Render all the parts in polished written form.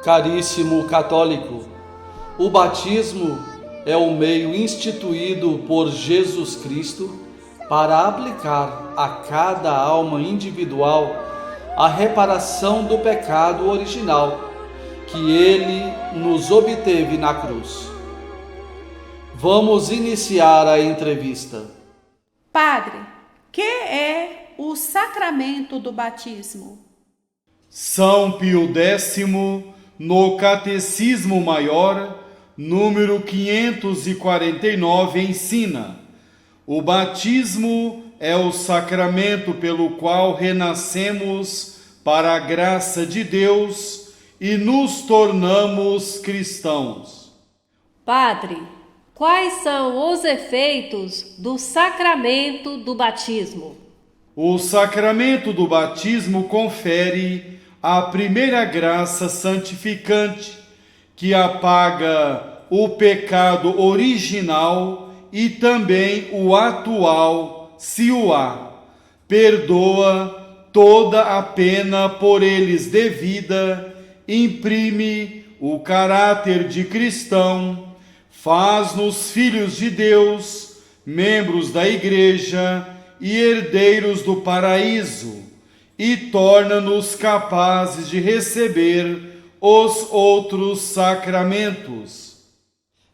Caríssimo católico, o batismo é o meio instituído por Jesus Cristo para aplicar a cada alma individual a reparação do pecado original que ele nos obteve na cruz. Vamos iniciar a entrevista. Padre, que é o sacramento do batismo? São Pio X, no Catecismo Maior, número 549, ensina: o batismo é o sacramento pelo qual renascemos para a graça de Deus e nos tornamos cristãos. Padre, quais são os efeitos do sacramento do batismo? O sacramento do batismo confere a primeira graça santificante, que apaga o pecado original e também o atual, se o há. Perdoa toda a pena por eles devida, imprime o caráter de cristão, faz-nos filhos de Deus, membros da Igreja e herdeiros do paraíso, e torna-nos capazes de receber os outros sacramentos.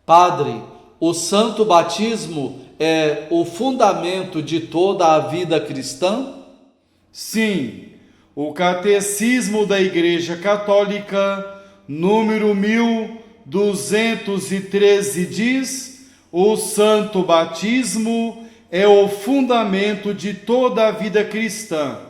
Padre, o santo batismo é o fundamento de toda a vida cristã? Sim, o Catecismo da Igreja Católica, número 1213, diz: o santo batismo é o fundamento de toda a vida cristã,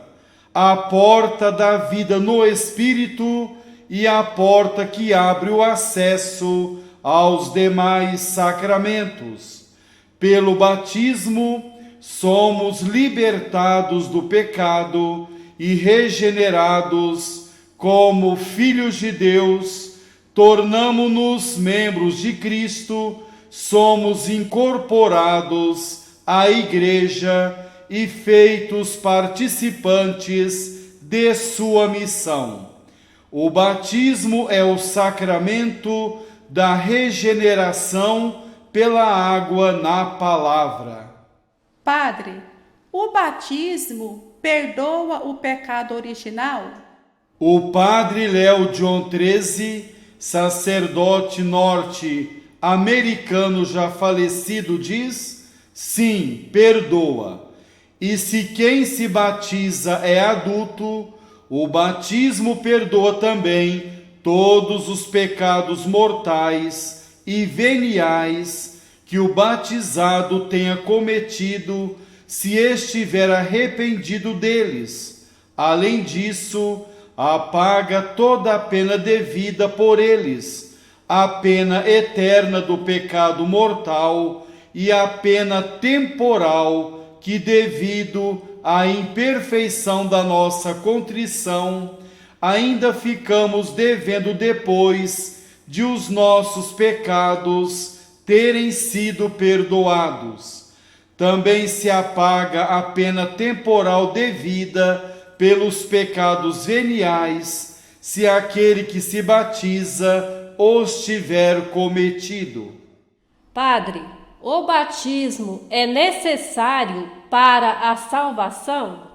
a porta da vida no Espírito e a porta que abre o acesso aos demais sacramentos. Pelo batismo, somos libertados do pecado e regenerados como filhos de Deus, tornamo-nos membros de Cristo, somos incorporados à Igreja e feitos participantes de sua missão. O batismo é o sacramento da regeneração pela água na palavra. Padre, o batismo perdoa o pecado original? O padre Léo John XIII, sacerdote norte-americano já falecido, diz: sim, perdoa. E se quem se batiza é adulto, o batismo perdoa também todos os pecados mortais e veniais que o batizado tenha cometido, se estiver arrependido deles. Além disso, apaga toda a pena devida por eles, a pena eterna do pecado mortal e a pena temporal que, devido à imperfeição da nossa contrição, ainda ficamos devendo depois de os nossos pecados terem sido perdoados. Também se apaga a pena temporal devida pelos pecados veniais, se aquele que se batiza os tiver cometido. Padre, o batismo é necessário para a salvação?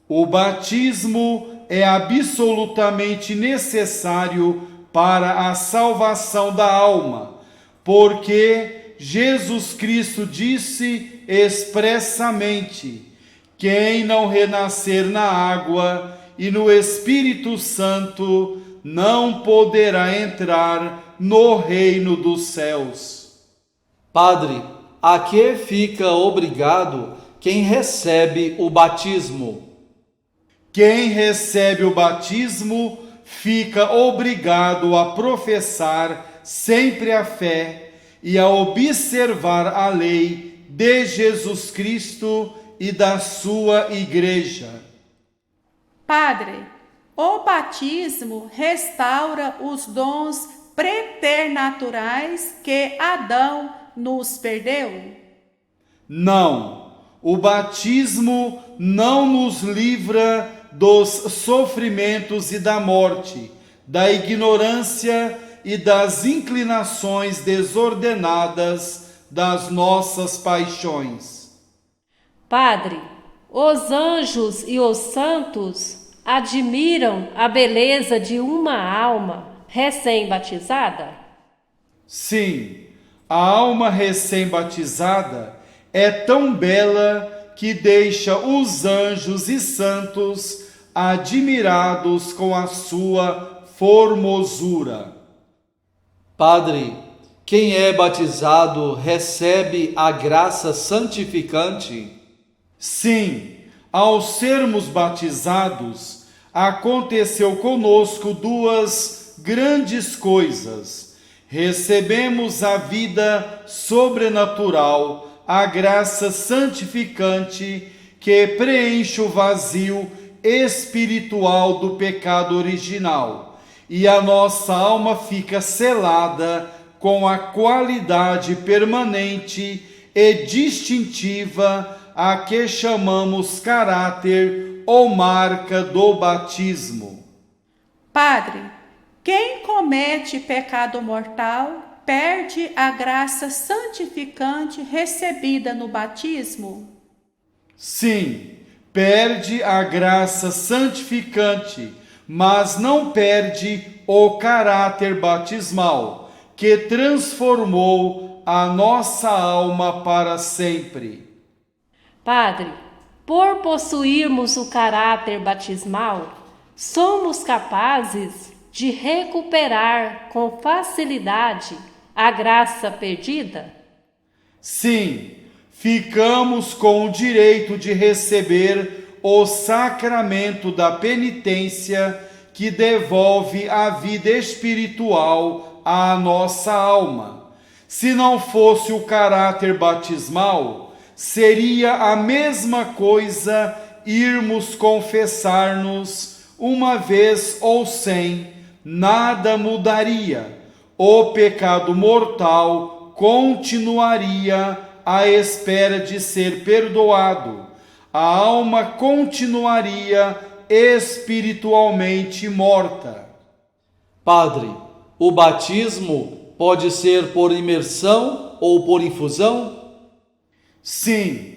O batismo é absolutamente necessário para a salvação da alma, porque Jesus Cristo disse expressamente: quem não renascer na água e no Espírito Santo não poderá entrar no reino dos céus. Padre, a que fica obrigado quem recebe o batismo? Quem recebe o batismo fica obrigado a professar sempre a fé e a observar a lei de Jesus Cristo e da sua Igreja. Padre, o batismo restaura os dons preternaturais que Adão nos perdeu? Não, o batismo não nos livra dos sofrimentos e da morte, da ignorância e das inclinações desordenadas das nossas paixões. Padre, os anjos e os santos admiram a beleza de uma alma recém-batizada? Sim, a alma recém-batizada é tão bela que deixa os anjos e santos admirados com a sua formosura. Padre, quem é batizado recebe a graça santificante? Sim, ao sermos batizados, aconteceu conosco duas grandes coisas. Recebemos a vida sobrenatural, a graça santificante que preenche o vazio espiritual do pecado original, e a nossa alma fica selada com a qualidade permanente e distintiva a que chamamos caráter ou marca do batismo. Padre, quem comete pecado mortal perde a graça santificante recebida no batismo? Sim, perde a graça santificante, mas não perde o caráter batismal, que transformou a nossa alma para sempre. Padre, por possuirmos o caráter batismal, somos capazes de recuperar com facilidade a graça perdida? Sim, ficamos com o direito de receber o sacramento da penitência que devolve a vida espiritual à nossa alma. Se não fosse o caráter batismal, seria a mesma coisa irmos confessar-nos uma vez ou cem, nada mudaria. O pecado mortal continuaria à espera de ser perdoado. A alma continuaria espiritualmente morta. Padre, o batismo pode ser por imersão ou por infusão? Sim,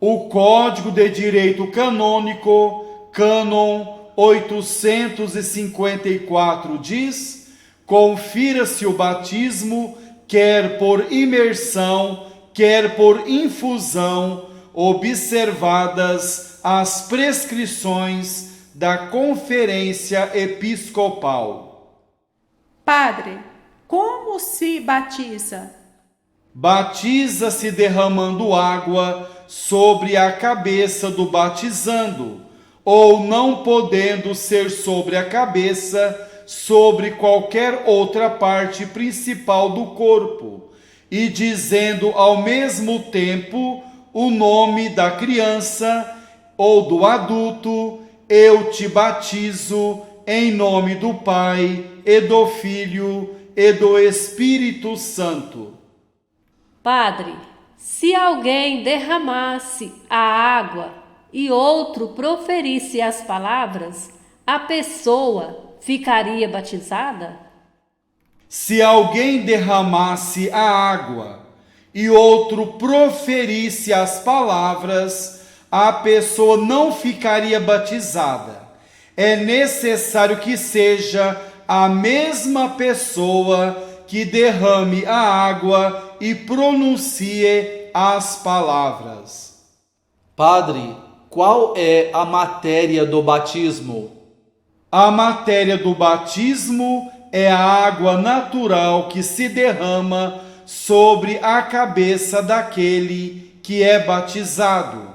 o Código de Direito Canônico, Cânon 854 diz: confira-se o batismo, quer por imersão, quer por infusão, observadas as prescrições da Conferência Episcopal. Padre, como se batiza? Batiza-se derramando água sobre a cabeça do batizando, ou não podendo ser sobre a cabeça, sobre qualquer outra parte principal do corpo, e dizendo ao mesmo tempo o nome da criança ou do adulto: eu te batizo em nome do Pai e do Filho e do Espírito Santo. Padre, se alguém derramasse a água e outro proferisse as palavras, a pessoa ficaria batizada? Se alguém derramasse a água e outro proferisse as palavras, a pessoa não ficaria batizada. É necessário que seja a mesma pessoa que derrame a água e pronuncie as palavras. Padre, qual é a matéria do batismo? A matéria do batismo é a água natural que se derrama sobre a cabeça daquele que é batizado.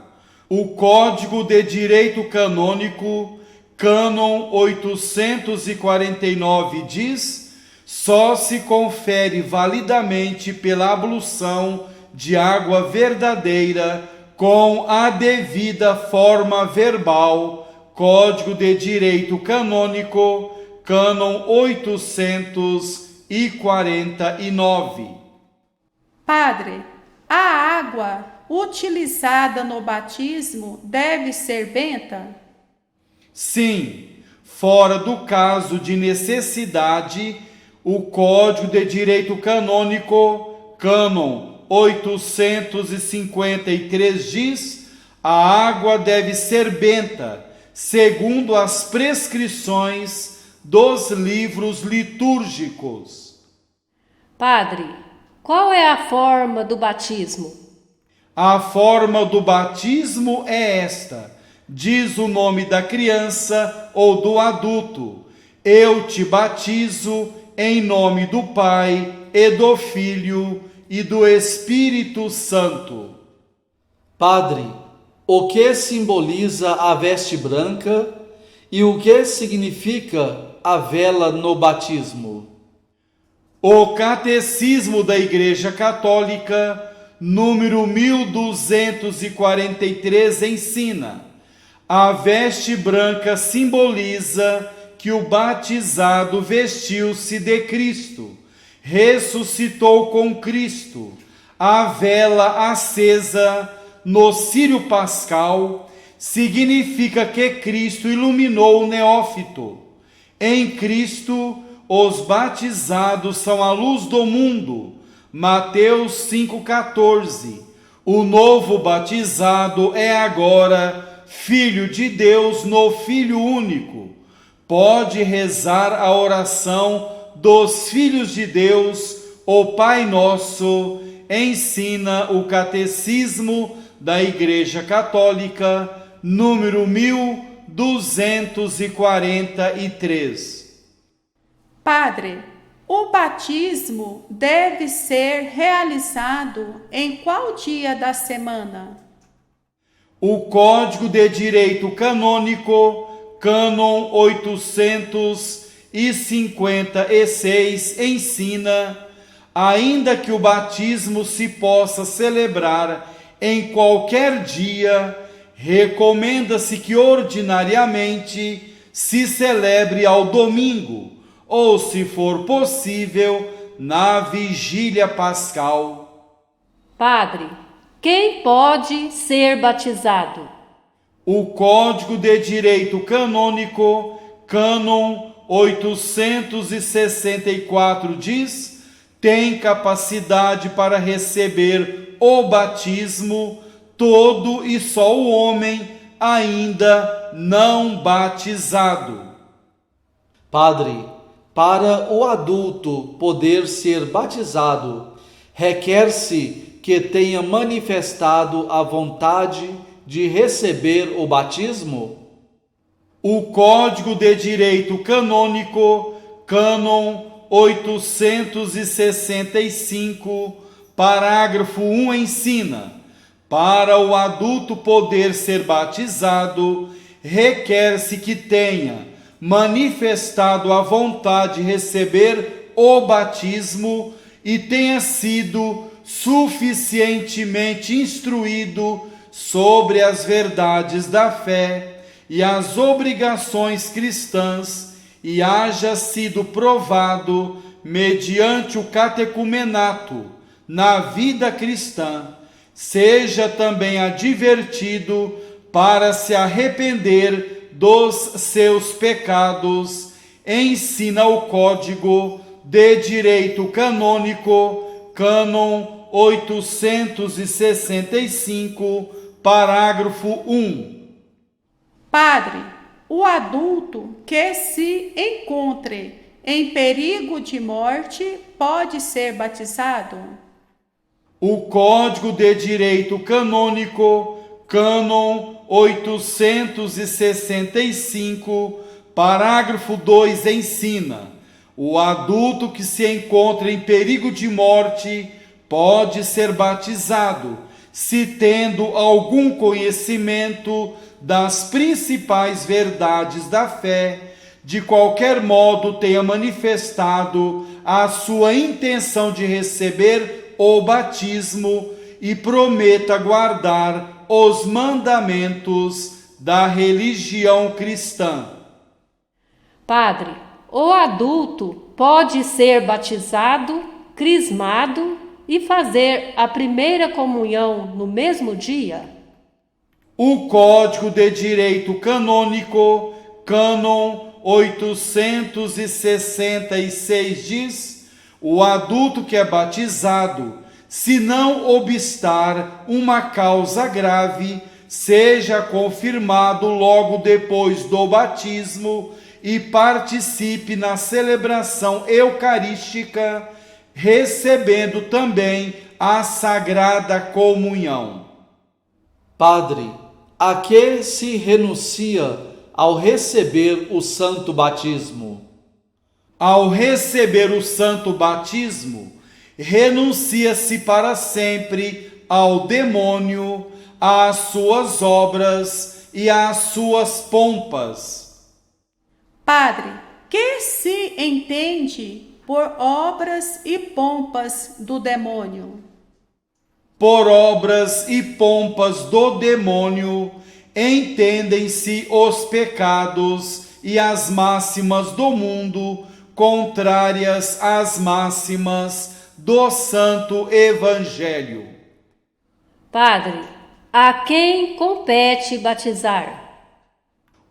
O Código de Direito Canônico, Cânon 849 diz: só se confere validamente pela ablução de água verdadeira com a devida forma verbal. Código de Direito Canônico, Cânon 849. Padre, a água utilizada no batismo deve ser benta? Sim, fora do caso de necessidade, o Código de Direito Canônico, Cânon 853 diz: a água deve ser benta, segundo as prescrições dos livros litúrgicos. Padre, qual é a forma do batismo? A forma do batismo é esta: diz o nome da criança ou do adulto. Eu te batizo em nome do Pai e do Filho e do Espírito Santo. Padre, o que simboliza a veste branca e o que significa a vela no batismo? O Catecismo da Igreja Católica, número 1243, ensina: a veste branca simboliza que o batizado vestiu-se de Cristo, ressuscitou com Cristo. A vela acesa no círio pascal significa que Cristo iluminou o neófito. Em Cristo, os batizados são a luz do mundo. Mateus 5,14. O novo batizado é agora filho de Deus no Filho único. Pode rezar a oração dos filhos de Deus, o Pai Nosso, ensina o Catecismo da Igreja Católica, número 1243. Padre, o batismo deve ser realizado em qual dia da semana? O Código de Direito Canônico, Cânon 856, ensina: ainda que o batismo se possa celebrar em qualquer dia, recomenda-se que ordinariamente se celebre ao domingo, ou, se for possível, na vigília pascal. Padre, quem pode ser batizado? O Código de Direito Canônico, Cânon 864, diz: tem capacidade para receber o batismo todo e só o homem ainda não batizado. Padre, para o adulto poder ser batizado, requer-se que tenha manifestado a vontade de receber o batismo? O Código de Direito Canônico, Cânon 865, parágrafo 1, ensina: para o adulto poder ser batizado, requer-se que tenha manifestado a vontade de receber o batismo e tenha sido suficientemente instruído sobre as verdades da fé e as obrigações cristãs, e haja sido provado, mediante o catecumenato, na vida cristã, seja também advertido para se arrepender dos seus pecados, ensina o Código de Direito Canônico, Cânon 865, parágrafo 1. Padre, o adulto que se encontre em perigo de morte pode ser batizado? O Código de Direito Canônico, Cânon 865, parágrafo 2, ensina: o adulto que se encontra em perigo de morte pode ser batizado, se tendo algum conhecimento das principais verdades da fé, de qualquer modo tenha manifestado a sua intenção de receber o batismo e prometa guardar os mandamentos da religião cristã. Padre, o adulto pode ser batizado, crismado e fazer a primeira comunhão no mesmo dia? O Código de Direito Canônico, Cânon 866 diz: o adulto que é batizado, se não obstar uma causa grave, seja confirmado logo depois do batismo e participe na celebração eucarística, recebendo também a Sagrada Comunhão. Padre, a que se renuncia ao receber o santo batismo? Ao receber o santo batismo, renuncia-se para sempre ao demônio, às suas obras e às suas pompas. Padre, que se entende por obras e pompas do demônio? Por obras e pompas do demônio, entendem-se os pecados e as máximas do mundo, contrárias às máximas do Santo Evangelho. Padre, a quem compete batizar?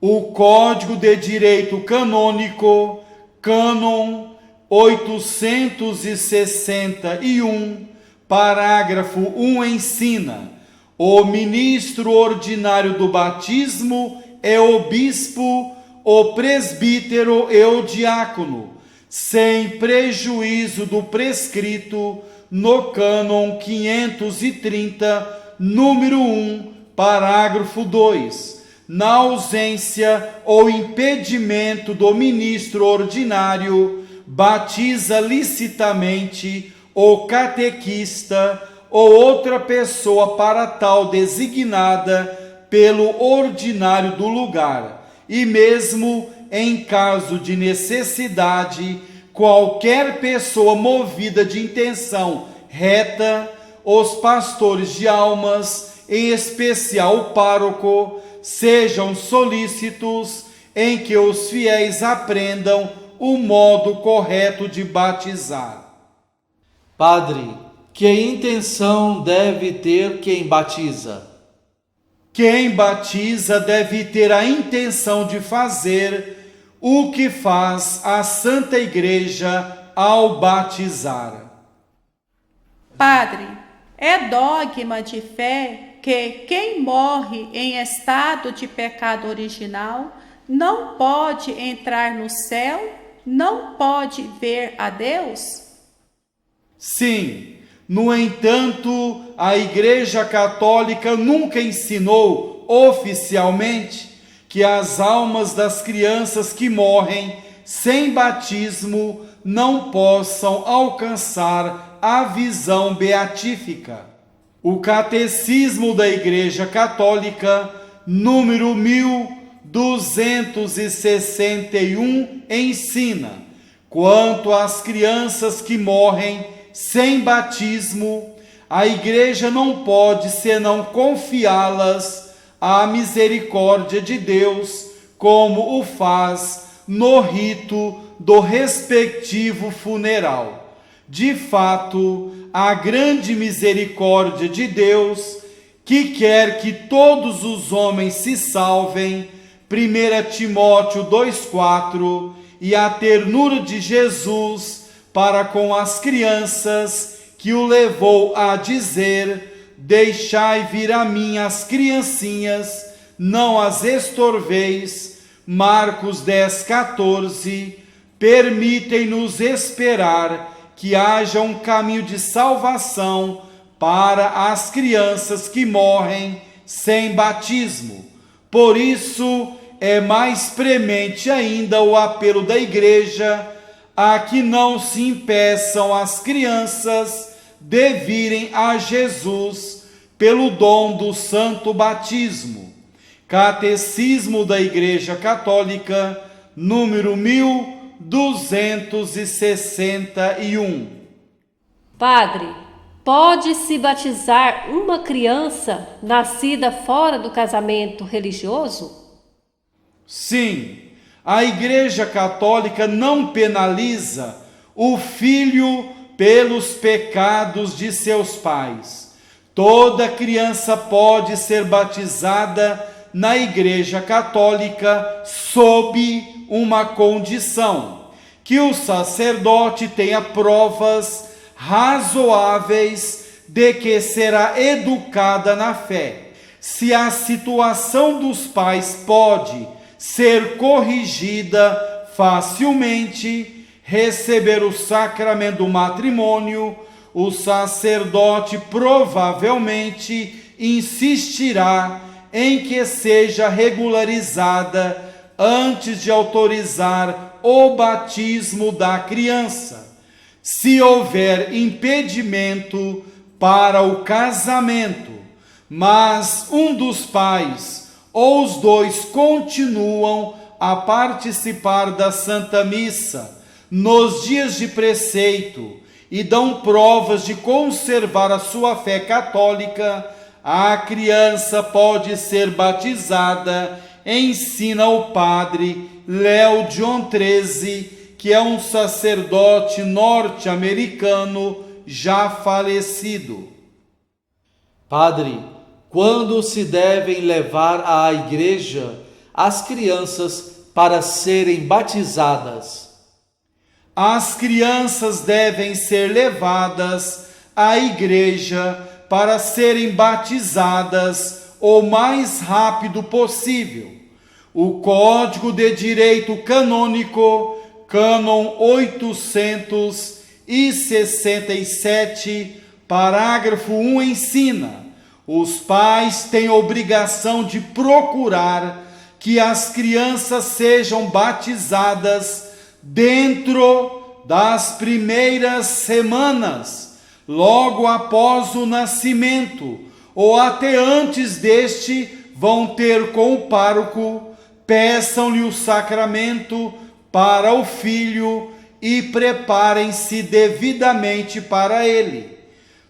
O Código de Direito Canônico, Cânon 861, parágrafo 1 ensina: o ministro ordinário do batismo é o bispo, o presbítero e o diácono, sem prejuízo do prescrito no cânon 530, número 1, parágrafo 2. Na ausência ou impedimento do ministro ordinário, batiza licitamente o catequista ou outra pessoa para tal designada pelo ordinário do lugar, e mesmo em caso de necessidade, qualquer pessoa movida de intenção reta, os pastores de almas, em especial o pároco, sejam solícitos em que os fiéis aprendam o modo correto de batizar. Padre, que intenção deve ter quem batiza? Quem batiza deve ter a intenção de fazer o que faz a Santa Igreja ao batizar. Padre, é dogma de fé que quem morre em estado de pecado original não pode entrar no céu, não pode ver a Deus? Sim, no entanto, a Igreja Católica nunca ensinou oficialmente que as almas das crianças que morrem sem batismo não possam alcançar a visão beatífica. O Catecismo da Igreja Católica, número 1261, ensina: quanto às crianças que morrem sem batismo, a Igreja não pode senão confiá-las à misericórdia de Deus, como o faz no rito do respectivo funeral. De fato, a grande misericórdia de Deus, que quer que todos os homens se salvem, 1 Timóteo 2,4, e a ternura de Jesus para com as crianças, que o levou a dizer: deixai vir a mim as criancinhas, não as estorveis, Marcos 10,14, permitem-nos esperar que haja um caminho de salvação para as crianças que morrem sem batismo. Por isso, é mais premente ainda o apelo da Igreja a que não se impeçam as crianças de virem a Jesus pelo dom do santo batismo. Catecismo da Igreja Católica, número 1261. Padre, pode-se batizar uma criança nascida fora do casamento religioso? Sim, a Igreja Católica não penaliza o filho pelos pecados de seus pais. Toda criança pode ser batizada na Igreja Católica sob uma condição: que o sacerdote tenha provas razoáveis de que será educada na fé. Se a situação dos pais pode ser corrigida facilmente, receber o sacramento do matrimônio, o sacerdote provavelmente insistirá em que seja regularizada antes de autorizar o batismo da criança. Se houver impedimento para o casamento, mas um dos pais ou os dois continuam a participar da Santa Missa nos dias de preceito e dão provas de conservar a sua fé católica, a criança pode ser batizada, ensina o padre Léo John XIII, que é um sacerdote norte-americano já falecido. Padre, quando se devem levar à igreja as crianças para serem batizadas? As crianças devem ser levadas à igreja para serem batizadas o mais rápido possível. O Código de Direito Canônico, Cânon 867, parágrafo 1 ensina: os pais têm obrigação de procurar que as crianças sejam batizadas dentro das primeiras semanas, logo após o nascimento, ou até antes deste, vão ter com o pároco, peçam-lhe o sacramento para o filho e preparem-se devidamente para ele.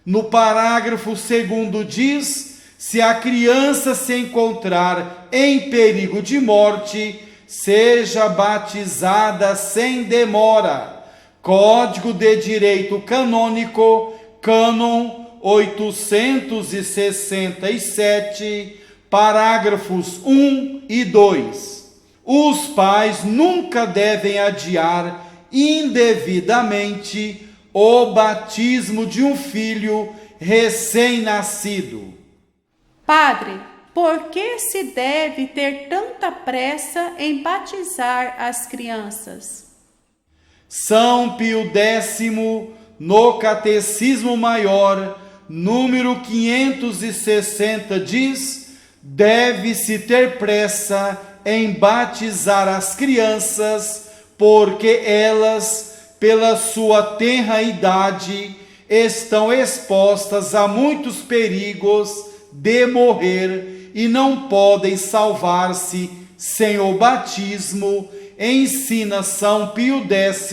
No parágrafo 2º diz: se a criança se encontrar em perigo de morte, seja batizada sem demora. Código de Direito Canônico, Cânon 867, parágrafos 1 e 2. Os pais nunca devem adiar indevidamente o batismo de um filho recém-nascido. Padre, por que se deve ter tanta pressa em batizar as crianças? São Pio X, no Catecismo Maior, número 560, diz: deve-se ter pressa em batizar as crianças, porque elas, pela sua tenra idade, estão expostas a muitos perigos de morrer e não podem salvar-se sem o batismo, ensina São Pio X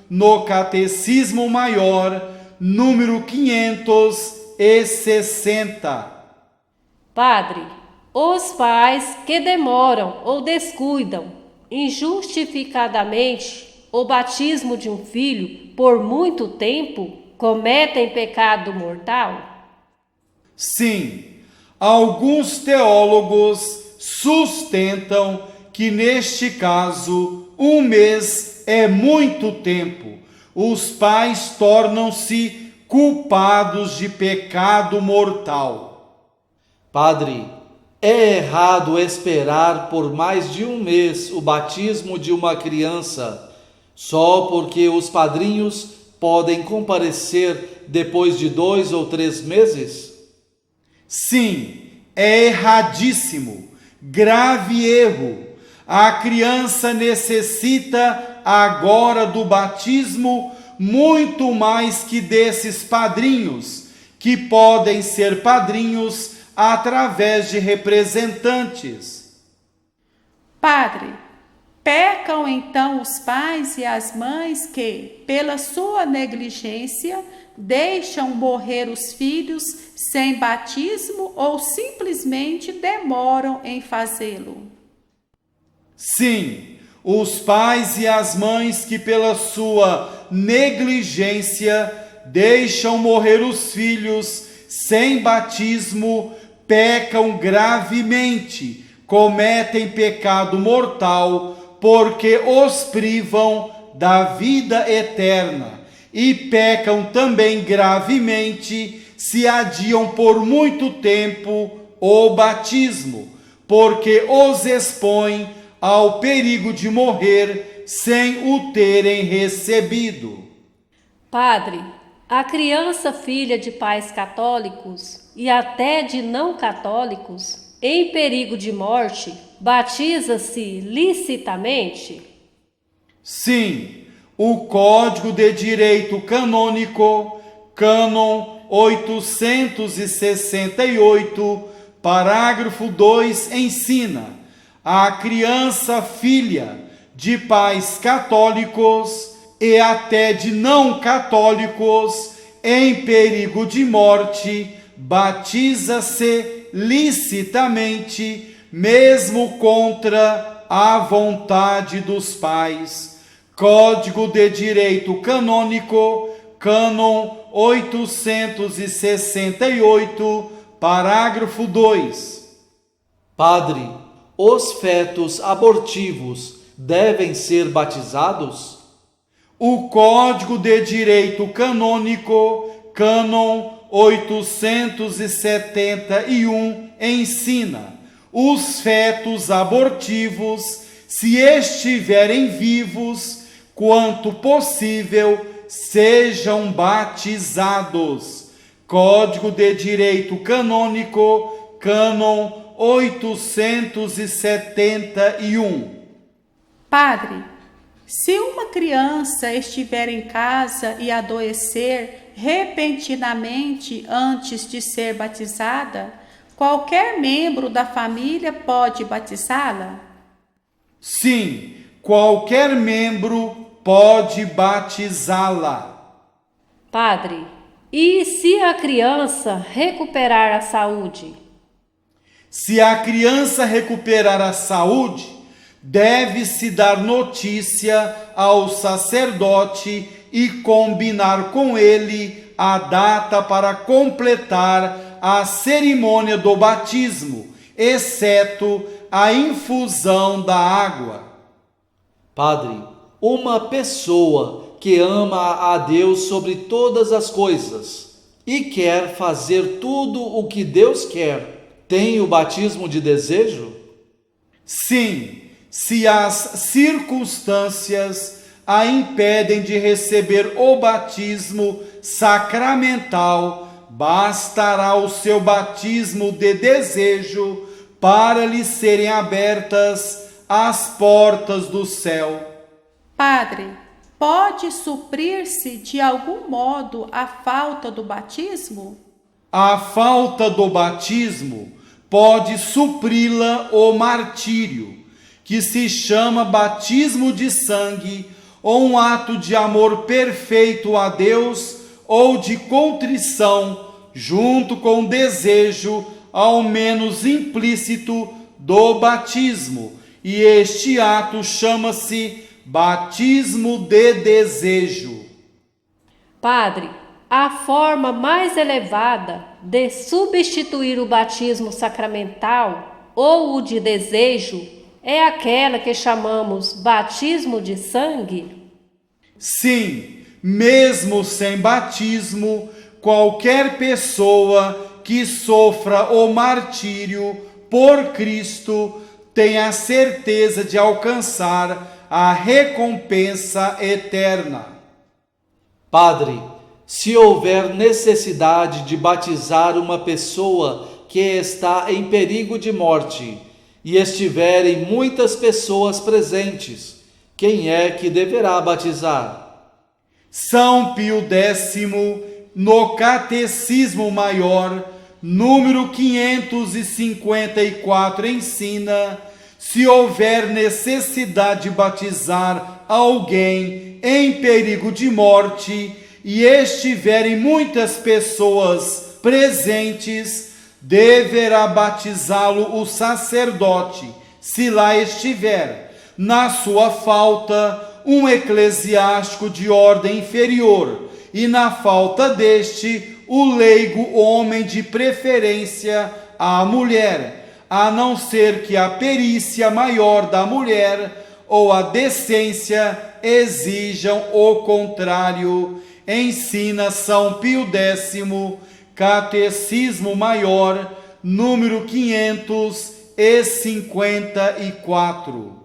no Catecismo Maior, número 560. Padre, os pais que demoram ou descuidam injustificadamente o batismo de um filho por muito tempo cometem pecado mortal? Sim, alguns teólogos sustentam que neste caso 1 mês é muito tempo. Os pais tornam-se culpados de pecado mortal. Padre, é errado esperar por mais de 1 mês o batismo de uma criança, só porque os padrinhos podem comparecer depois de 2 ou 3 meses? Sim, é erradíssimo, grave erro. A criança necessita agora do batismo muito mais que desses padrinhos, que podem ser padrinhos através de representantes. Padre, pecam então os pais e as mães que, pela sua negligência, deixam morrer os filhos sem batismo ou simplesmente demoram em fazê-lo? Sim, os pais e as mães que pela sua negligência deixam morrer os filhos sem batismo pecam gravemente, cometem pecado mortal, porque os privam da vida eterna, e pecam também gravemente se adiam por muito tempo o batismo, porque os expõe ao perigo de morrer sem o terem recebido. Padre, a criança filha de pais católicos e até de não católicos, em perigo de morte, batiza-se licitamente? Sim, o Código de Direito Canônico, Cânon 868, parágrafo 2, ensina: a criança filha de pais católicos e até de não católicos em perigo de morte batiza-se licitamente, mesmo contra a vontade dos pais. Código de Direito Canônico, Cânon 868, parágrafo 2. Padre, os fetos abortivos devem ser batizados? O Código de Direito Canônico, Cânon 871, ensina: os fetos abortivos, se estiverem vivos, quanto possível, sejam batizados. Código de Direito Canônico, Cânon 871. Padre, se uma criança estiver em casa e adoecer repentinamente antes de ser batizada, qualquer membro da família pode batizá-la? Sim, qualquer membro pode batizá-la. Padre, e se a criança recuperar a saúde? Se a criança recuperar a saúde, deve-se dar notícia ao sacerdote e combinar com ele a data para completar a cerimônia do batismo, exceto a infusão da água. Padre, uma pessoa que ama a Deus sobre todas as coisas e quer fazer tudo o que Deus quer, tem o batismo de desejo? Sim, se as circunstâncias a impedem de receber o batismo sacramental, bastará o seu batismo de desejo para lhe serem abertas as portas do céu. Padre, pode suprir-se de algum modo a falta do batismo? A falta do batismo pode supri-la o martírio, que se chama batismo de sangue, ou um ato de amor perfeito a Deus ou de contrição, junto com o desejo, ao menos implícito, do batismo. E este ato chama-se batismo de desejo. Padre, a forma mais elevada de substituir o batismo sacramental ou o de desejo é aquela que chamamos batismo de sangue? Sim, mesmo sem batismo, qualquer pessoa que sofra o martírio por Cristo tem a certeza de alcançar a recompensa eterna. Padre, se houver necessidade de batizar uma pessoa que está em perigo de morte e estiverem muitas pessoas presentes, quem é que deverá batizar? São Pio X, no Catecismo Maior, número 554, ensina: se houver necessidade de batizar alguém em perigo de morte e estiverem muitas pessoas presentes, deverá batizá-lo o sacerdote, se lá estiver. Na sua falta, um eclesiástico de ordem inferior, e na falta deste, o leigo homem, de preferência a mulher. a não ser que a perícia maior da mulher ou a decência exijam o contrário, ensina São Pio X, Catecismo Maior, número 554.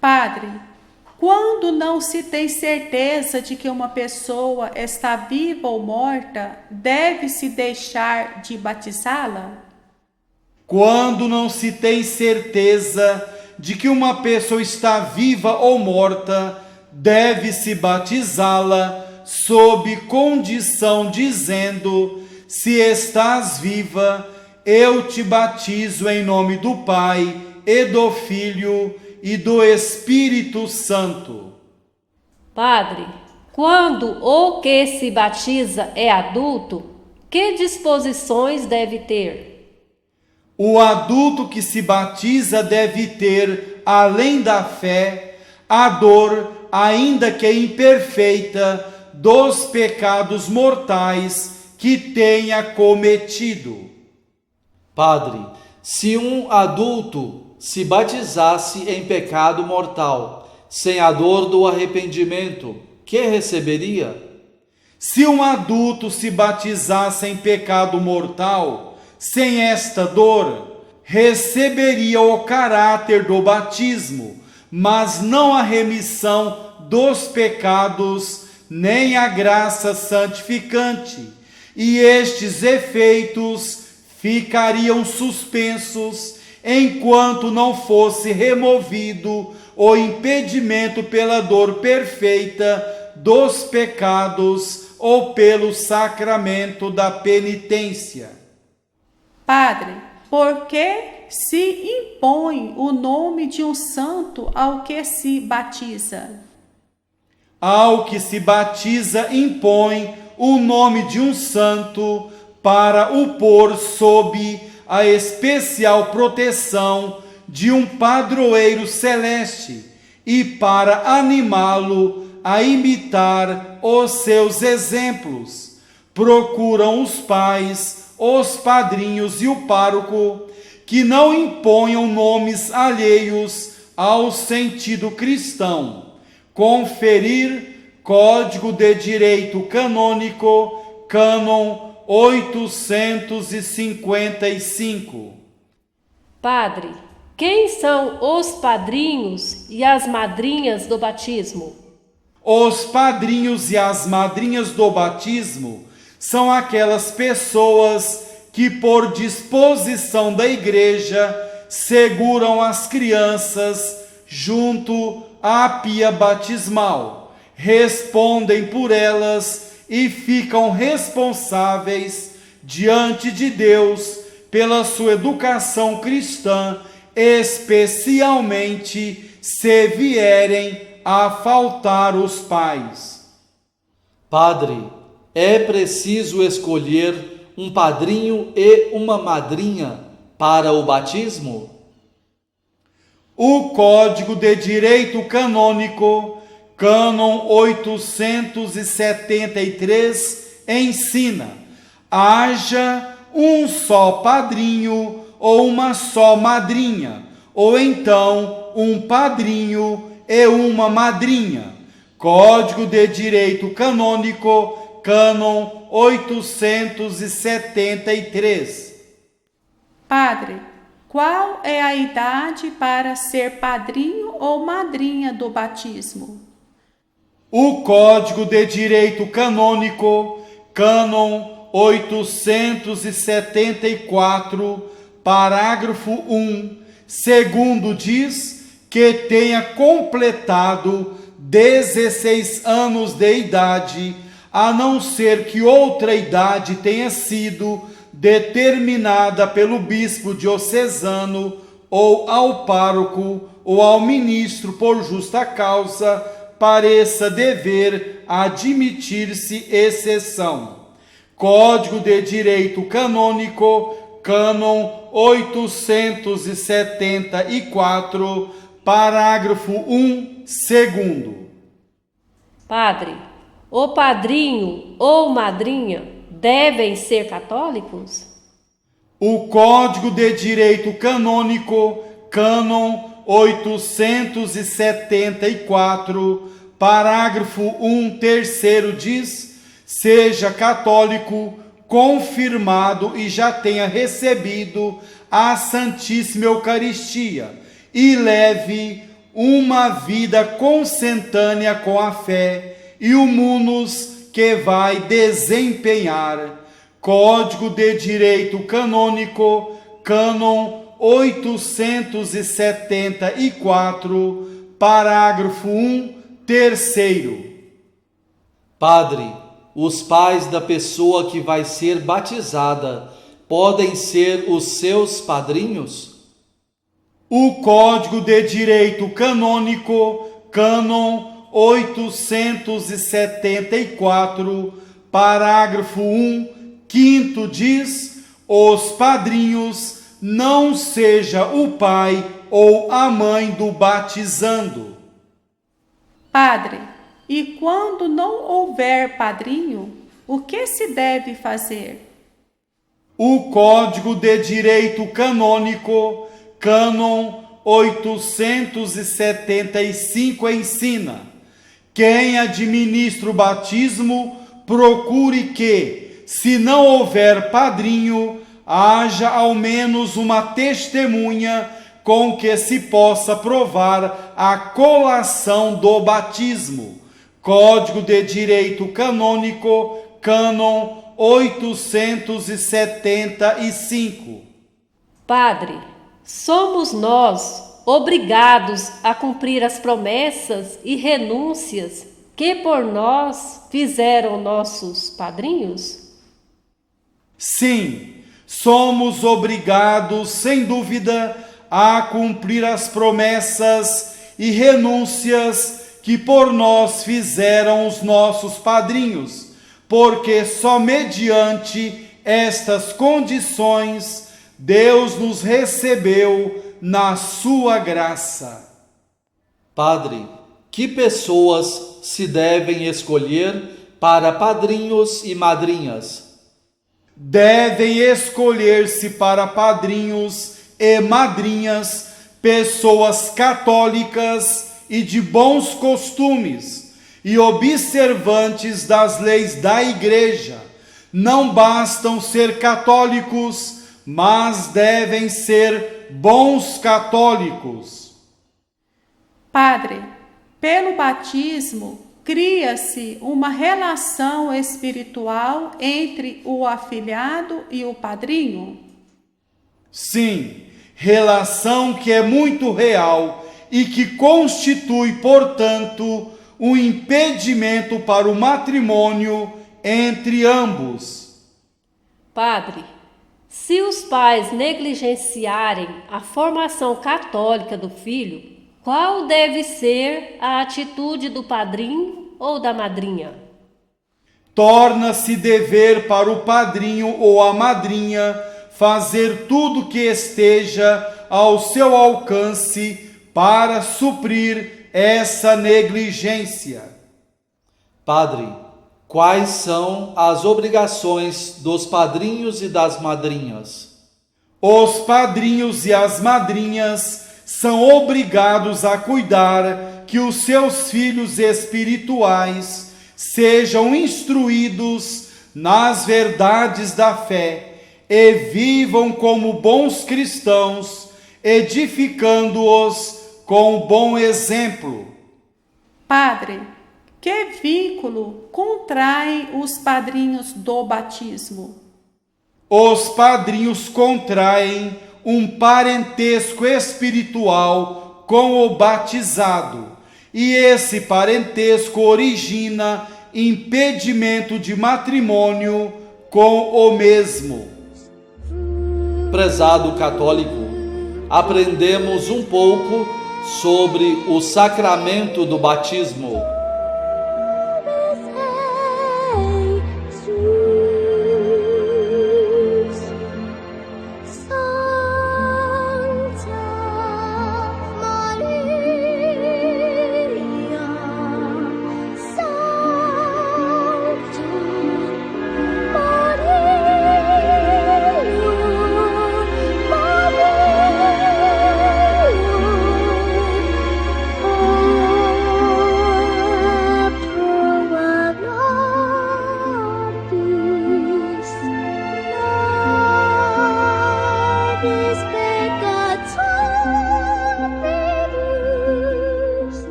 Padre, quando não se tem certeza de que uma pessoa está viva ou morta, deve-se deixar de batizá-la? Quando não se tem certeza de que uma pessoa está viva ou morta, deve-se batizá-la sob condição, dizendo: se estás viva, eu te batizo em nome do Pai e do Filho e do Espírito Santo. Padre, quando o que se batiza é adulto, que disposições deve ter? O adulto que se batiza deve ter, além da fé, a dor, ainda que imperfeita, dos pecados mortais que tenha cometido. Padre, se um adulto se batizasse em pecado mortal, sem a dor do arrependimento, que receberia? Se um adulto se batizasse em pecado mortal, sem esta dor, receberia o caráter do batismo, mas não a remissão dos pecados, nem a graça santificante, e estes efeitos ficariam suspensos enquanto não fosse removido o impedimento pela dor perfeita dos pecados ou pelo sacramento da penitência. Padre, por que se impõe o nome de um santo ao que se batiza? Ao que se batiza impõe o nome de um santo para o pôr sob a especial proteção de um padroeiro celeste e para animá-lo a imitar os seus exemplos. Procuram os pais, os padrinhos e o pároco que não imponham nomes alheios ao sentido cristão. Conferir Código de Direito Canônico, Cânon 855. Padre, quem são os padrinhos e as madrinhas do batismo? Os padrinhos e as madrinhas do batismo são aquelas pessoas que, por disposição da Igreja, seguram as crianças junto à pia batismal, respondem por elas e ficam responsáveis diante de Deus pela sua educação cristã, especialmente se vierem a faltar os pais. Padre, é preciso escolher um padrinho e uma madrinha para o batismo? O Código de Direito Canônico, Cânon 873, ensina: haja um só padrinho ou uma só madrinha, ou então um padrinho e uma madrinha. Código de Direito Canônico, Cânon 873. Padre, qual é a idade para ser padrinho ou madrinha do batismo? O Código de Direito Canônico, Cânon 874, parágrafo 1, segundo diz que tenha completado 16 anos de idade, a não ser que outra idade tenha sido determinada pelo bispo diocesano ou ao pároco ou ao ministro por justa causa, pareça dever admitir-se exceção. Código de Direito Canônico, Cânon 874, parágrafo 1, segundo. Padre, o padrinho ou madrinha devem ser católicos? O Código de Direito Canônico, Cânon 874, parágrafo 1, terceiro diz: seja católico, confirmado e já tenha recebido a Santíssima Eucaristia e leve uma vida consentânea com a fé e o munus que vai desempenhar. Código de Direito Canônico, Cânon 874, parágrafo 1, terceiro. Padre, os pais da pessoa que vai ser batizada podem ser os seus padrinhos? O Código de Direito Canônico, Cânon 874, parágrafo 1, quinto diz: os padrinhos não seja o pai ou a mãe do batizando. Padre, e quando não houver padrinho, o que se deve fazer? O Código de Direito Canônico, Cânon 875 ensina: quem administra o batismo procure que, se não houver padrinho, haja ao menos uma testemunha com que se possa provar a colação do batismo. Código de Direito Canônico, Cânon 875. Padre, somos nós obrigados a cumprir as promessas e renúncias que por nós fizeram nossos padrinhos? Sim, somos obrigados, sem dúvida, a cumprir as promessas e renúncias que por nós fizeram os nossos padrinhos, porque só mediante estas condições Deus nos recebeu na sua graça. Padre, que pessoas se devem escolher para padrinhos e madrinhas? Devem escolher-se para padrinhos e madrinhas pessoas católicas e de bons costumes e observantes das leis da Igreja. Não bastam ser católicos, mas devem ser bons católicos. Padre, pelo batismo, cria-se uma relação espiritual entre o afilhado e o padrinho? Sim, relação que é muito real e que constitui, portanto, um impedimento para o matrimônio entre ambos. Padre, se os pais negligenciarem a formação católica do filho, qual deve ser a atitude do padrinho ou da madrinha? Torna-se dever para o padrinho ou a madrinha fazer tudo que esteja ao seu alcance para suprir essa negligência. Padre, quais são as obrigações dos padrinhos e das madrinhas? Os padrinhos e as madrinhas são obrigados a cuidar que os seus filhos espirituais sejam instruídos nas verdades da fé e vivam como bons cristãos, edificando-os com bom exemplo. Padre, que vínculo contraem os padrinhos do batismo? Os padrinhos contraem um parentesco espiritual com o batizado, e esse parentesco origina impedimento de matrimônio com o mesmo. Prezado católico, aprendemos um pouco sobre o sacramento do batismo.